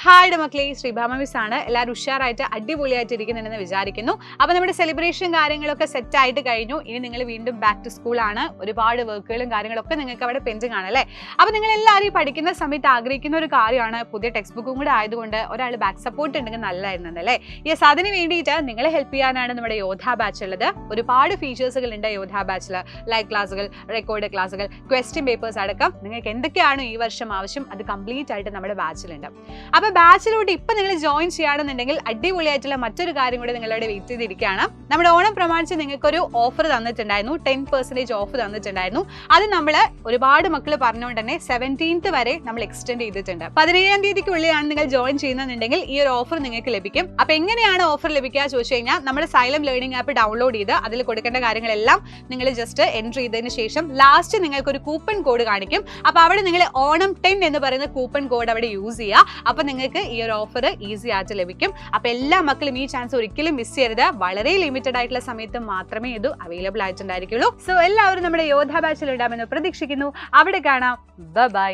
Hi മക്കളെ, Sreebhama miss ആണ്. എല്ലാവരും ഉഷാറായിട്ട് അടിപൊളിയായിട്ട് ഇരിക്കുന്നുണ്ടെന്ന് വിചാരിക്കുന്നു. അപ്പോൾ നമ്മുടെ സെലിബ്രേഷൻ കാര്യങ്ങളൊക്കെ സെറ്റ് ആയിട്ട് കഴിഞ്ഞു. ഇനി നിങ്ങൾ വീണ്ടും ബാക്ക് ടു സ്കൂൾ ആണ്. ഒരുപാട് വർക്കുകളും കാര്യങ്ങളൊക്കെ നിങ്ങൾക്ക് അവിടെ പെൻഡിങ് ആണ് അല്ലേ? അപ്പോൾ നിങ്ങൾ എല്ലാവരും പഠിക്കുന്ന സമയത്ത് ആഗ്രഹിക്കുന്ന ഒരു കാര്യമാണ്, പുതിയ ടെക്സ്റ്റ് ബുക്കും കൂടെ ആയതുകൊണ്ട് ഒരാൾ ബാക്ക് സപ്പോർട്ട് ഉണ്ടെങ്കിൽ നല്ലതായിരുന്നു അല്ലേ? യെസ്, അതിന് വേണ്ടിയിട്ട് നിങ്ങളെ ഹെൽപ്പ് ചെയ്യാനാണ് നമ്മുടെ യോധ ബാച്ച് ഉള്ളത്. ഒരുപാട് ഫീച്ചേഴ്സുകൾ ഉണ്ട് യോധ ബാച്ചിൽ. ലൈവ് ക്ലാസ്സുകൾ, റെക്കോർഡ് ക്ലാസ്സുകൾ, ക്വസ്റ്റ്യൻ പേപ്പേഴ്സ് അടക്കം നിങ്ങൾക്ക് എന്തൊക്കെയാണ് ഈ വർഷം ആവശ്യം അത് കംപ്ലീറ്റ് ആയിട്ട് നമ്മുടെ ബാച്ചിലുണ്ട്. അപ്പോൾ ബാച്ചിലോട്ട് ഇപ്പൊ നിങ്ങൾ ജോയിൻ ചെയ്യുകയാണെന്നുണ്ടെങ്കിൽ അടിപൊളിയായിട്ടുള്ള മറ്റൊരു കാര്യം കൂടി നിങ്ങളോട് വെയിറ്റ് ചെയ്തിരിക്കുകയാണ്. നമ്മുടെ ഓണം പ്രമാണിച്ച് നിങ്ങൾക്കൊരു ഓഫർ തന്നിട്ടുണ്ടായിരുന്നു, 10% ഓഫ് തന്നിട്ടുണ്ടായിരുന്നു. അത് നമ്മൾ ഒരുപാട് മക്കൾ പറഞ്ഞുകൊണ്ട് തന്നെ 17th വരെ നമ്മൾ എക്സ്റ്റെൻഡ് ചെയ്തിട്ടുണ്ട്. 17ാം തീയതിക്കുള്ളിലാണ് നിങ്ങൾ ജോയിൻ ചെയ്യുന്നുണ്ടെങ്കിൽ ഈ ഒരു ഓഫർ നിങ്ങൾക്ക് ലഭിക്കും. അപ്പൊ എങ്ങനെയാണ് ഓഫർ ലഭിക്കുക ചോദിച്ചു കഴിഞ്ഞാൽ, നമ്മുടെ സൈലം ലേണിംഗ് ആപ്പ് ഡൗൺലോഡ് ചെയ്ത് അതിൽ കൊടുക്കേണ്ട കാര്യങ്ങളെല്ലാം നിങ്ങൾ ജസ്റ്റ് എൻട്രി ചെയ്തതിന് ശേഷം ലാസ്റ്റ് നിങ്ങൾക്ക് ഒരു കൂപ്പൺ കോഡ് കാണിക്കും. അപ്പൊ അവിടെ നിങ്ങൾ ഓണം 10 എന്ന് പറയുന്ന കൂപ്പൺ കോഡ് അവിടെ യൂസ് ചെയ്യുക. അപ്പൊ നിങ്ങൾക്ക് ഈ ഒരു ഓഫർ ഈസി ആയിട്ട് ലഭിക്കും. അപ്പൊ എല്ലാ മക്കളും ഈ ചാൻസ് ഒരിക്കലും മിസ് ചെയ്യരുത്. വളരെ ലിമിറ്റഡ് ആയിട്ടുള്ള സമയത്ത് മാത്രമേ ഇത് അവൈലബിൾ ആയിട്ടുണ്ടായിരിക്കുള്ളൂ. സോ എല്ലാവരും നമ്മുടെ യോധ ബാച്ചിൽ ഉണ്ടാകുമെന്ന് പ്രതീക്ഷിക്കുന്നു. അവിടെ കാണാം. ബൈ.